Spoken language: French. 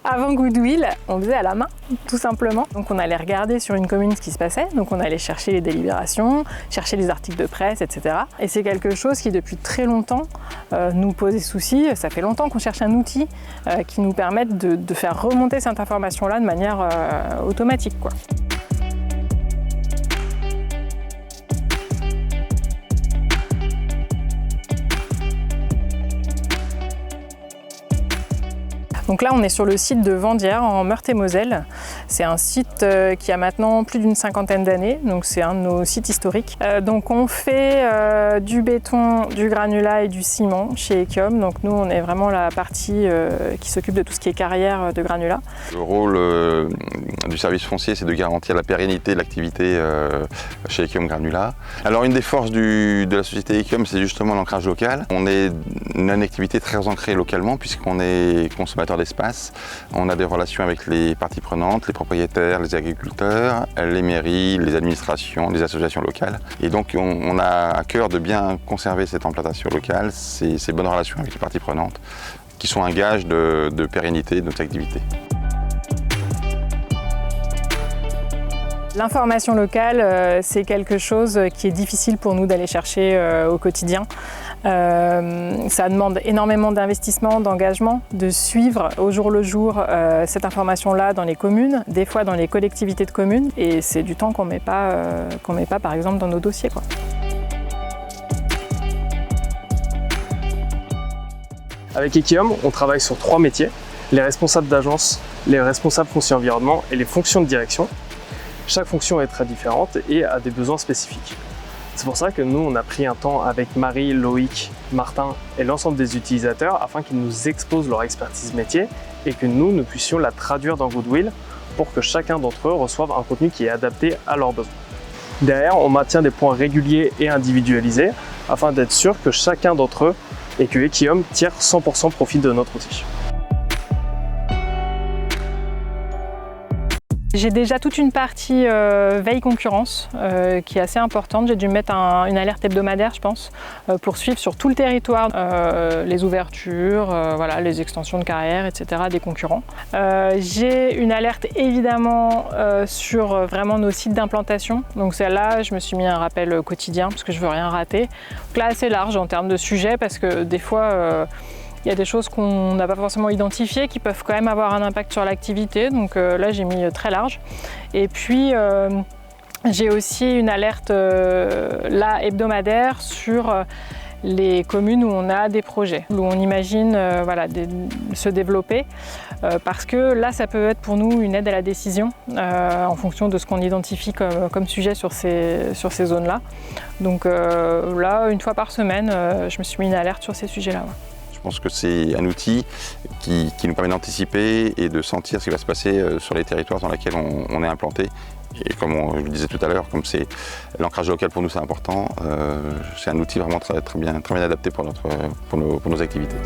Avant Goodwill, on faisait à la main, tout simplement. Donc on allait regarder sur une commune ce qui se passait, donc on allait chercher les délibérations, chercher les articles de presse, etc. Et c'est quelque chose qui depuis très longtemps nous pose des soucis. Ça fait longtemps qu'on cherche un outil qui nous permette de faire remonter cette information-là de manière automatique, quoi. Donc là, on est sur le site de Vendières, en Meurthe-et-Moselle. C'est un site qui a maintenant plus d'une cinquantaine d'années, donc c'est un de nos sites historiques. Donc on fait du béton, du granulat et du ciment chez Ekiom. Donc nous, on est vraiment la partie qui s'occupe de tout ce qui est carrière de granulat. Le rôle du service foncier, c'est de garantir la pérennité de l'activité chez Ekiom Granulat. Alors une des forces de la société Ekiom, c'est justement l'ancrage local. On est une activité très ancrée localement puisqu'on est consommateur d'espace. On a des relations avec les parties prenantes, les propriétaires, les agriculteurs, les mairies, les administrations, les associations locales. Et donc on a à cœur de bien conserver cette implantation locale, ces bonnes relations avec les parties prenantes, qui sont un gage de pérennité de notre activité. L'information locale, c'est quelque chose qui est difficile pour nous d'aller chercher au quotidien. Ça demande énormément d'investissement, d'engagement, de suivre au jour le jour cette information-là dans les communes, des fois dans les collectivités de communes, et c'est du temps qu'on met pas par exemple dans nos dossiers, quoi. Avec Ekiom, on travaille sur 3 métiers, les responsables d'agence, les responsables foncier environnement et les fonctions de direction. Chaque fonction est très différente et a des besoins spécifiques. C'est pour ça que nous, on a pris un temps avec Marie, Loïc, Martin et l'ensemble des utilisateurs afin qu'ils nous exposent leur expertise métier et que nous puissions la traduire dans Goodwill pour que chacun d'entre eux reçoive un contenu qui est adapté à leurs besoins. Derrière, on maintient des points réguliers et individualisés afin d'être sûr que chacun d'entre eux et que Ekiom tire 100% profit de notre outil. J'ai déjà toute une partie veille concurrence qui est assez importante. J'ai dû mettre une alerte hebdomadaire, je pense, pour suivre sur tout le territoire les ouvertures, voilà, les extensions de carrière, etc. des concurrents. J'ai une alerte évidemment sur vraiment nos sites d'implantation. Donc celle-là, je me suis mis un rappel quotidien parce que je veux rien rater. Donc là, assez large en termes de sujets parce que des fois, il y a des choses qu'on n'a pas forcément identifiées qui peuvent quand même avoir un impact sur l'activité, donc là j'ai mis très large. Et puis j'ai aussi une alerte là hebdomadaire sur les communes où on a des projets, où on imagine voilà, se développer, parce que là ça peut être pour nous une aide à la décision en fonction de ce qu'on identifie comme sujet sur ces zones-là. Donc là, une fois par semaine, je me suis mis une alerte sur ces sujets-là. Ouais. Je pense que c'est un outil qui nous permet d'anticiper et de sentir ce qui va se passer sur les territoires dans lesquels on est implanté. Et comme je le disais tout à l'heure, comme c'est l'ancrage local pour nous c'est important, c'est un outil vraiment très bien adapté pour nos activités.